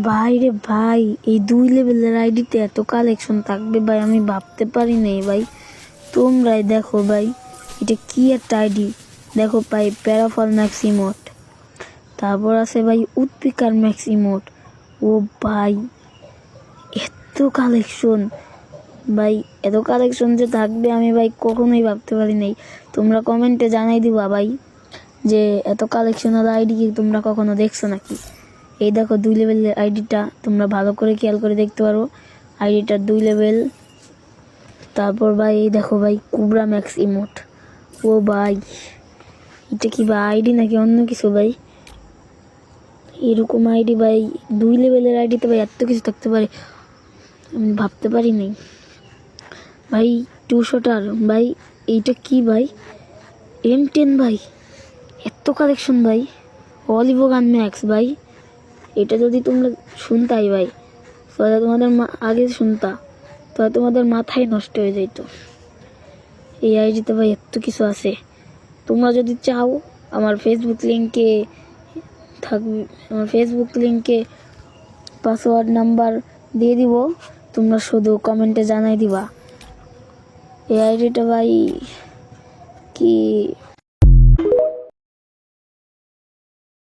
ভাই রে ভাই, এই 2 লেভেলের আইডিতে এত কালেকশন থাকবে ভাই আমি ভাবতে পারি নাই ভাই। তোমরাই দেখো ভাই, এটা কি একটা আইডি দেখো ভাই। প্যারাফল ম্যাক্স ইমোট, তারপর আছে ভাই উৎপিকার ম্যাক্স ইমোট। ও ভাই এত কালেকশন ভাই, এত কালেকশন যে থাকবে আমি ভাই কখনোই ভাবতে পারি নাই। তোমরা কমেন্টে জানাই দিবা ভাই যে এত কালেকশনাল আইডি কি তোমরা কখনো দেখছো নাকি। এই দেখো 2 লেভেলের আইডিটা, তোমরা ভালো করে খেয়াল করে দেখতে পারো আইডিটা 2 লেভেল। তারপর ভাই এই দেখো ভাই কুবরা ম্যাক্স ইমোট। ও ভাই এটা কি ভাই আইডি নাকি অন্য কিছু ভাই? এরকম আইডি ভাই 2 লেভেলের আইডিতে ভাই এত কিছু থাকতে পারে আমি ভাবতে পারি নাই ভাই। 2 শটার ভাই, এইটা কি ভাই? M10 ভাই, এত কালেকশন ভাই। অলিভো গান ম্যাক্স ভাই, এটা যদি তোমরা শুনতাই ভাই, তাহলে তোমাদের আগে শুনতা তাহলে তোমাদের মাথায় নষ্ট হয়ে যেত। এই আইডিতে ভাই এত কিছু আছে। তোমরা যদি চাও আমার ফেসবুক লিঙ্কে পাসওয়ার্ড নাম্বার দিয়ে দিব, তোমরা শুধু কমেন্টে জানাই দিবা। এই আইডিটা ভাই কি